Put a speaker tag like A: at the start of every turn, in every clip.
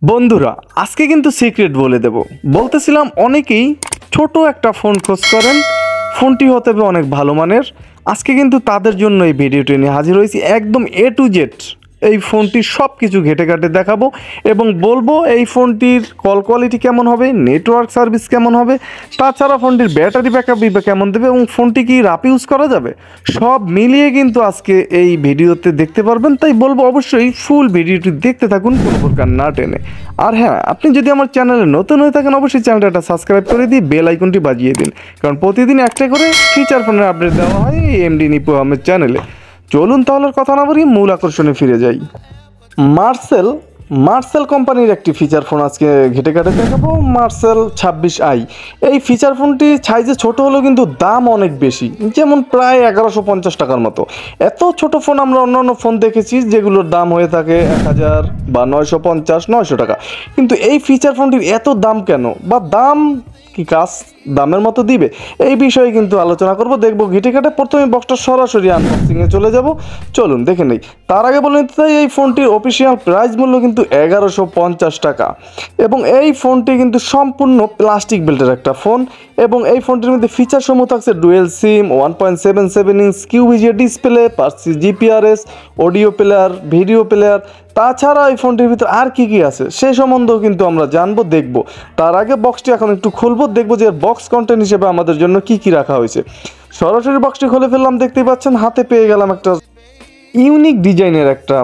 A: বন্ধুরা আজকে কিন্তু সিক্রেট বলে দেব। বলতেছিলাম অনেকেই ছোট একটা ফোন খোঁজ করেন, ফোনটি হতে হবে অনেক ভালো মানের। আজকে কিন্তু তাদের জন্য এই ভিডিওটি নিয়ে হাজির হয়েছি, একদম A to Z এই ফোনটির সব কিছু ঘেটে ঘাটে দেখাবো এবং বলবো এই ফোনটির কল কোয়ালিটি কেমন হবে, নেটওয়ার্ক সার্ভিস কেমন হবে, তাছাড়া ফোনটির ব্যাটারি ব্যাকআপ কেমন দেবে এবং ফোনটি কি রাপ ইউজ করা যাবে, সব মিলিয়ে কিন্তু আজকে এই ভিডিওতে দেখতে পারবেন। তাই বলবো অবশ্যই ফুল ভিডিওটি দেখতে থাকুন, কোনো প্রকার না টেনে। আর হ্যাঁ, আপনি যদি আমার চ্যানেলে নতুন হয়ে থাকেন অবশ্যই চ্যানেলটা সাবস্ক্রাইব করে দিয়ে বেল আইকনটি বাজিয়ে দিন, কারণ প্রতিদিন একটা করে ফিচার ফোনের আপডেট দেওয়া হয় এই mdnipuAhmed চ্যানেলে। চলুন তাহলে কথা না বলি মূল আকর্ষণে ফিরে যাই। মার্সেল কোম্পানির একটি ফিচার ফোন আজকে ঘেটে ঘাটে দেখাবো, মার্সেল 26i। এই ফিচার ফোনটি সাইজে ছোট হলেও কিন্তু দাম অনেক বেশি, যেমন প্রায় 1150 টাকার মতো। এত ছোট ফোন আমরা অন্যান্য ফোন দেখেছি যেগুলোর দাম হয়ে থাকে 1000 বা 950-900 টাকা, কিন্তু এই ফিচার ফোনটির এত দাম কেন, বা দাম কি কাজ দামের মতো দিবে, এই বিষয়ে কিন্তু আলোচনা করব, দেখবো ঘেটে ঘাটে। প্রথমে বক্সটা সরাসরি আনবক্সিংয়ে চলে যাব, চলুন দেখে নেই। তার আগে বলে নিতে চাই এই ফোনটির অফিসিয়াল প্রাইস মূল্য কিন্তু 1150 টাকা এবং এই ফোনটি কিন্তু সম্পূর্ণ প্লাস্টিক বিল্টের একটা ফোন এবং এই ফোনটির মধ্যে ফিচার সমূহ থাকছে dual SIM, 1.77 inch QVGA display, GPRS, audio player, video player. তাছাড়া এই ফোনটির ভিতরে আর কি কি আছে সেই সম্বন্ধেও কিন্তু আমরা জানবো, দেখবো। তার আগে বক্সটি এখন একটু খুলবো, দেখবো যে বক্স কন্টেন্ট হিসেবে আমাদের জন্য কি কি রাখা হয়েছে। সরাসরি বক্সটি খুলে ফেললাম, দেখতেই পাচ্ছেন হাতে পেয়ে গেলাম একটা ইউনিক ডিজাইনের একটা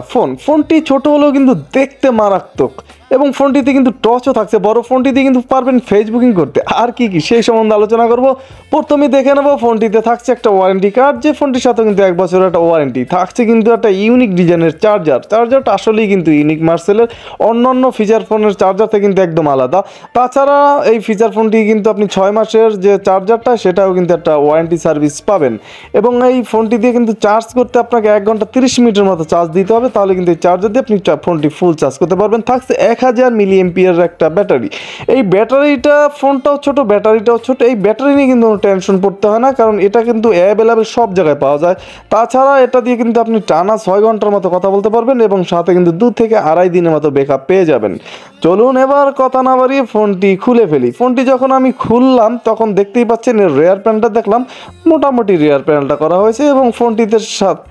A: ফোনটি ছোট হলেও কিন্তু দেখতে মারাত্মক এবং ফোনটিতে কিন্তু টচও থাকছে, বড় ফোনটিতে কিন্তু পারবেন ফেসবুকিং করতে। আর কি কি সেই সম্বন্ধে আলোচনা করব। প্রথমে দেখে নেব ফোনটিতে থাকছে একটা ওয়ারেন্টি কার্ড, যে ফোনটির সাথে কিন্তু 1 বছরের একটা ওয়ারেন্টি থাকছে, কিন্তু একটা ইউনিক ডিজাইনের চার্জারটা আসলেই কিন্তু ইউনিক। মার্সেলের অন্যান্য ফিচার ফোনের চার্জার থেকে কিন্তু একদম আলাদা। তাছাড়া এই ফিচার ফোনটি কিন্তু আপনি 6 মাসের যে চার্জারটা সেটাও কিন্তু একটা ওয়ারেন্টি সার্ভিস পাবেন এবং এই ফোনটি দিয়ে কিন্তু চার্জ করতে আপনাকে 1 ঘন্টা 30 মিনিটের মতো চার্জ দিতে হবে, তাহলে কিন্তু এই চার্জার দিয়ে আপনি ফোনটি ফুল চার্জ করতে পারবেন। থাকছে 1000 মিলিঅ্যাম্পিয়ার একটা ব্যাটারি। এই ব্যাটারিটা, ফোনটাও ছোট, ব্যাটারিটাও ছোট। এই ব্যাটারি নিয়ে কিন্তু কোনো টেনশন করতে হয় না, কারণ এটা কিন্তু অ্যাভেলেবেল সব জায়গায় পাওয়া যায়। তাছাড়া এটা দিয়ে কিন্তু আপনি টানা 6 ঘন্টার মতো কথা বলতে পারবেন এবং সাথে কিন্তু 2 থেকে 2.5 দিনের মতো ব্যাকআপ পেয়ে যাবেন। চলুন এবার কথা না বাড়িয়ে ফোনটি খুলে ফেলি। ফোনটি যখন আমি খুললাম তখন দেখতেই পাচ্ছেন এর রেয়ার প্যানেলটা দেখলাম, মোটামুটি রেয়ার প্যানেলটা করা হয়েছে এবং ফোনটিতে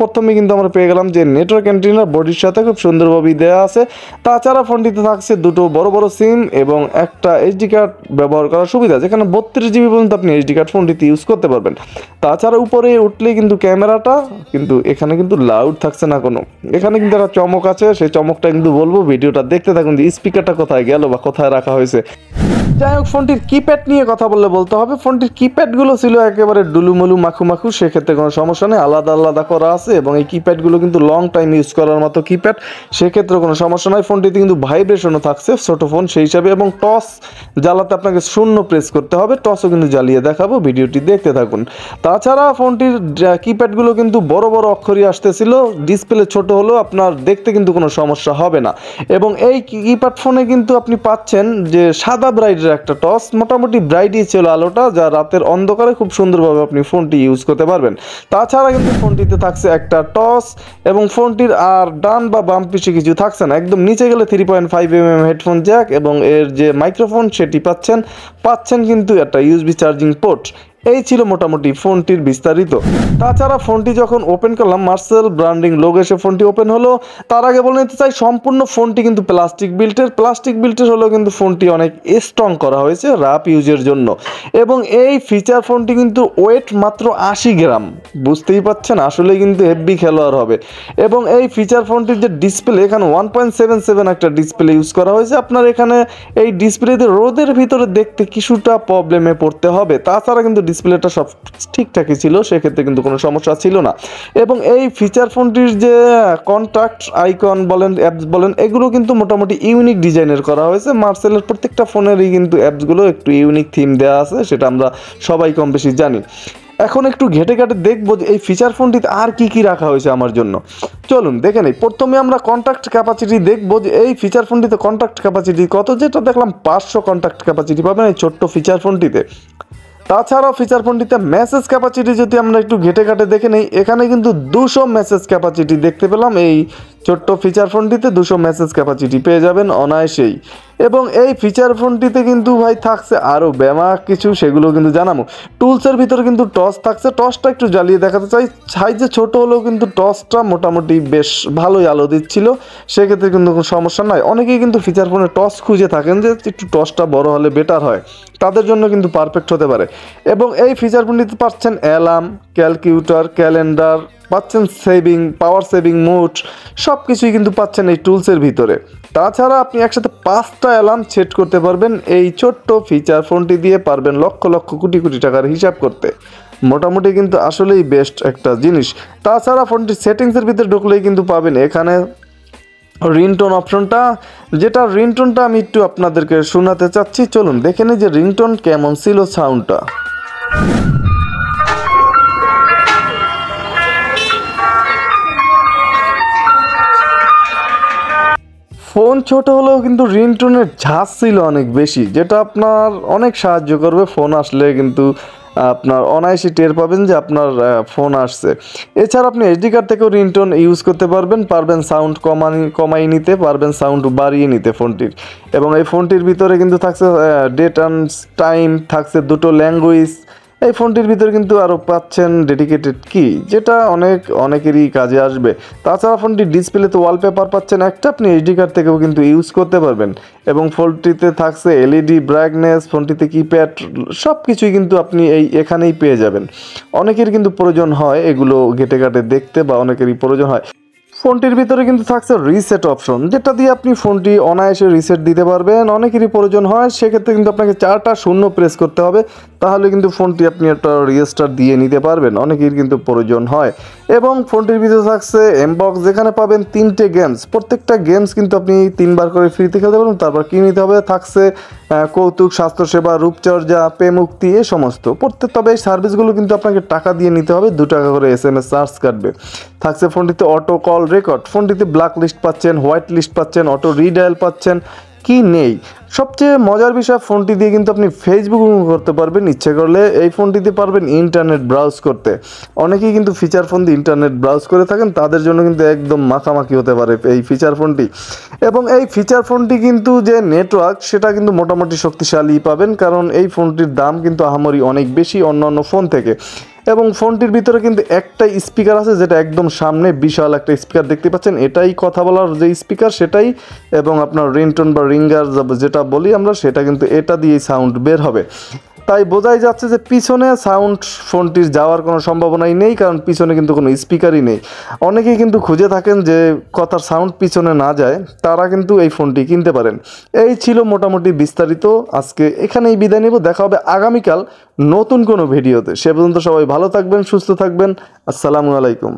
A: প্রথমে কিন্তু আমরা পেয়ে গেলাম যে নেটওয়ার্ক অ্যান্টেনা বডির সাথে খুব সুন্দরভাবে দেওয়া আছে। তাছাড়া ফোনটিতে থাকছে দুটো বড় বড় সিম এবং একটা এইচডি কার্ড ব্যবহার করার সুবিধা, যেখানে 32 জিবি পর্যন্ত আপনি এইচডি কার্ড ফোনটিতে ইউজ করতে পারবেন। তাছাড়া উপরে উঠলে কিন্তু ক্যামেরাটা কিন্তু এখানে কিন্তু লাউড থাকছে না কোনো, এখানে কিন্তু একটা চমক আছে, সেই চমকটা কিন্তু বলবো, ভিডিওটা দেখতে থাকুন যে স্পিকারটা কোথায় গেল বা কোথায় রাখা হয়েছে। যাই হোক, ফোনটির কিপ্যাড নিয়ে কথা বলতে হবে। ফোনটির কিপ্যাডগুলো ছিল একেবারে ডুলুমুলু মাখু, সেক্ষেত্রে কোনো সমস্যা নেই, আলাদা আলাদা করা আছে এবং এই কিপ্যাডগুলো কিন্তু লং টাইম ইউজ করার মতো কিপ্যাড, সেক্ষেত্রে কোনো সমস্যা নয়। ফোনটিতে কিন্তু ভাইব্রেশনও থাকছে ছোট ফোন সেই হিসাবে এবং টস জ্বালাতে আপনাকে 0 প্রেস করতে হবে, টসও কিন্তু জ্বালিয়ে দেখাবো, ভিডিওটি দেখতে থাকুন। তাছাড়া ফোনটির কিপ্যাডগুলো কিন্তু বড় বড় অক্ষরই আসতেছিল, ডিসপ্লে ছোট হলেও আপনার দেখতে কিন্তু কোনো সমস্যা হবে না এবং এই কিপ্যাড ফোনে কিন্তু আপনি পাচ্ছেন যে সাদা ব্রাইট একটা টস, মোটামুটি ব্রাইটই ছিল আলোটা, যা রাতের অন্ধকারে খুব সুন্দরভাবে আপনি ফোনটি ইউজ করতে পারবেন। তাছাড়া কিন্তু ফোনটিতে থাকছে একটা টস এবং ফোনটির আর ডান বা বাম পিছে কিছু থাকছে না, একদম নিচে গেলে 3.5mm হেডফোন জ্যাক এবং এর যে মাইক্রোফোন সেটি পাচ্ছেন কিন্তু একটা ইউএসবি চার্জিং পোর্ট। এই ছিল মোটামুটি ফোনটির বিস্তারিত। তাছাড়া ফোনটি যখন ওপেন করলাম, মার্সেল ব্র্যান্ডিং লোগো এসে ফোনটি ওপেন হলো। তার আগে বলে নিতে চাই সম্পূর্ণ ফোনটি কিন্তু প্লাস্টিক বিল্টের হলেও কিন্তু ফোনটি অনেক স্ট্রং করা হয়েছে রাপ ইউজের জন্য এবং এই ফিচার ফোনটি কিন্তু ওয়েট মাত্র 80 গ্রাম, বুঝতেই পাচ্ছেন আসলে কিন্তু হেভি খেলোয়াড় হবে এবং এই ফিচার ফোনটির যে ডিসপ্লে, এখানে 1.77 একটা ডিসপ্লে ইউজ করা হয়েছে। আপনার এখানে এই ডিসপ্লেতে রোদের ভিতরে দেখতে কিছুটা প্রবলেমে পড়তে হবে, তাছাড়া কিন্তু ডিসপ্লেটা সব ঠিকঠাকই ছিল, সেক্ষেত্রে কিন্তু কোনো সমস্যা ছিল না এবং এই ফিচার ফোনটির যে কন্ট্যাক্ট আইকন বলেন, অ্যাপস বলেন, এগুলো কিন্তু মোটামুটি ইউনিক ডিজাইনের করা হয়েছে। মার্সেলের প্রত্যেকটা ফোনেরই কিন্তু অ্যাপসগুলো একটু ইউনিক থিম দেওয়া আছে, সেটা আমরা সবাই কম বেশি জানি। এখন একটু ঘেটে দেখবো যে এই ফিচার ফোনটিতে আর কি কি রাখা হয়েছে আমার জন্য। চলুন দেখে নেই। প্রথমে আমরা কন্ট্যাক্ট ক্যাপাসিটি দেখবো যে এই ফিচার ফোনটিতে কন্ট্যাক্ট ক্যাপাসিটি কত, যেটা দেখলাম 500 কন্ট্যাক্ট ক্যাপাসিটি পাবেন এই ছোট্ট ফিচার ফোনটিতে। তাছাড়াও ফিচার ফোনটিতে মেসেজ ক্যাপাসিটি যদি আমরা একটু ঘেটে দেখে নেই, এখানে কিন্তু 200 মেসেজ ক্যাপাসিটি দেখতে পেলাম এই ছোট্ট ফিচার ফোনটিতে 200 মেসেজ ক্যাপাসিটি পেয়ে যাবেন অনায়াসেই। এবং এই ফিচার ফোনটিতে কিন্তু ভাই থাকছে আরও ব্যামাক কিছু, সেগুলো কিন্তু জানাবো। টুলসের ভিতরে কিন্তু টর্চ থাকছে, টর্চটা একটু জ্বালিয়ে দেখাতে চাই। সাইজে ছোট হলেও কিন্তু টর্চটা মোটামুটি বেশ ভালোই আলো দিচ্ছিল, সেক্ষেত্রে কিন্তু কোনো সমস্যা নাই। অনেকেই কিন্তু ফিচার ফোনে টর্চ খুঁজে থাকেন যে একটু টর্চটা বড় হলে বেটার হয়, তাদের জন্য কিন্তু পারফেক্ট হতে পারে। এবং এই ফিচার ফোনটিতে পাচ্ছেন অ্যালার্ম, ক্যালকুলেটর, ক্যালেন্ডার, পাচ্ছেন সেভিং, পাওয়ার সেভিং মোড, সব কিছুই কিন্তু পাচ্ছেন এই টুলসের ভিতরে। তাছাড়া আপনি একসাথে 5টা অ্যালার্ম সেট করতে পারবেন এই ছোট্ট ফিচার ফোনটি দিয়ে, পারবেন লক্ষ লক্ষ কোটি কোটি টাকার হিসাব করতে। মোটামুটি কিন্তু আসলেই বেস্ট একটা জিনিস। তাছাড়া ফোনটির সেটিংসের ভিতরে ঢুকলেই কিন্তু পাবেন এখানে রিংটোন অপশনটা, যেটা রিংটোনটা আমি একটু আপনাদেরকে শোনাতে চাচ্ছি। চলুন দেখে নিই যে রিংটোন কেমন ছিল সাউন্ডটা। ফোন ছোট হলেও কিন্তু রিংটোনের ঝাঁজ ছিল অনেক বেশি, যেটা আপনার অনেক সাহায্য করবে। ফোন আসলে কিন্তু আপনার অনায়াসে টের পাবেন যে আপনার ফোন আসছে। এছাড়া আপনি এসডি কার্ড থেকেও রিংটোন ইউজ করতে পারবেন সাউন্ড কমাই নিতে, পারবেন সাউন্ড বাড়িয়ে নিতে ফোনটির। এবং এই ফোনটির ভিতরে কিন্তু থাকছে ডেট অ্যান্ড টাইম, থাকছে 2টো ল্যাঙ্গুয়েজ। এই ফোনটির ভিতরে কিন্তু আরও পাচ্ছেন ডেডিকেটেড কি, যেটা অনেকেরই কাজে আসবে। তাছাড়া ফোনটির ডিসপ্লেতে ওয়ালপেপার পাচ্ছেন একটা, আপনি এইচডি কার্ড থেকেও কিন্তু ইউজ করতে পারবেন। এবং ফোনটিতে থাকছে এলইডি ব্রাইটনেস, ফোনটিতে কিপ্যাড, সব কিছুই কিন্তু আপনি এখানেই পেয়ে যাবেন। অনেকের কিন্তু প্রয়োজন হয় এগুলো ঘেটে ঘাটে দেখতে, বা অনেকেরই প্রয়োজন হয়। ফোনটির ভিতরে কিন্তু থাকছে রিসেট অপশন, যেটা দিয়ে আপনি ফোনটি অনায়াসে রিসেট দিতে পারবেন। অনেকেরই প্রয়োজন হয়, সেক্ষেত্রে কিন্তু আপনাকে 4টা শূন্য প্রেস করতে হবে, তাহলে কিন্তু ফোনটি আপনি একটা রিস্টার্ট দিয়ে নিতে পারবেন। অনেকের কিন্তু প্রয়োজন হয়। এবং ফোনটির ভিতরে থাকছে এমবক্স, যেখানে পাবেন 3টে গেমস। প্রত্যেকটা গেমস কিন্তু আপনি 3বার করে ফ্রিতে খেলতে পারবেন, তারপর কিনে নিতে হবে। থাকছে কৌতুক, স্বাস্থ্যসেবা, রূপচর্যা, পে মুক্তি, এ সমস্ত তবে এই সার্ভিসগুলো কিন্তু আপনাকে টাকা দিয়ে নিতে হবে, 2 টাকা করে SMS চার্জ কাটবে। থাকছে ফোনটিতে অটো কল রেকর্ড, ফোনটিতে ব্ল্যাক লিস্ট পাচ্ছেন, হোয়াইট লিস্ট পাচ্ছেন, অটো রিডায়াল পাচ্ছেন। কি নেই, সবচেয়ে মজার বিষয় ফোনটি দিয়ে কিন্তু আপনি ফেসবুক করতে পারবেন ইচ্ছে করলে। এই ফোনটিতে পারবেন ইন্টারনেট ব্রাউজ করতে। অনেকেই কিন্তু ফিচার ফোন দিয়ে ইন্টারনেট ব্রাউজ করে থাকেন, তাদের জন্য কিন্তু একদম মাখামাখি হতে পারে এই ফিচার ফোনটি। এবং এই ফিচার ফোনটি কিন্তু যে নেটওয়ার্ক, সেটা কিন্তু মোটামুটি শক্তিশালী পাবেন, কারণ এই ফোনটির দাম কিন্তু আহামরি অনেক বেশি অন্যান্য ফোন থেকে। এবং ফোনটির ভিতরে কিন্তু একটা স্পিকার আছে, যেটা একদম সামনে বিশাল একটা স্পিকার দেখতে পাচ্ছেন, এটাই কথা বলার যে স্পিকার সেটাই। এবং আপনার রিংটোন বা রিঙ্গার যেটা বলি আমরা, সেটা কিন্তু এটা দিয়েই সাউন্ড বের হবে। তাই বোঝাই যাচ্ছে যে পিছনে সাউন্ড ফোনটির যাওয়ার কোনো সম্ভাবনাই নেই, কারণ পিছনে কিন্তু কোনো স্পিকারই নেই। অনেকেই কিন্তু খুঁজে থাকেন যে কথার সাউন্ড পিছনে না যায়, তারা কিন্তু এই ফোনটি কিনতে পারেন। এই ছিল মোটামুটি বিস্তারিত। আজকে এখানেই বিদায় নেব, দেখা হবে আগামীকাল নতুন কোনো ভিডিওতে। সে পর্যন্ত সবাই ভালো থাকবেন, সুস্থ থাকবেন। আসসালামু আলাইকুম।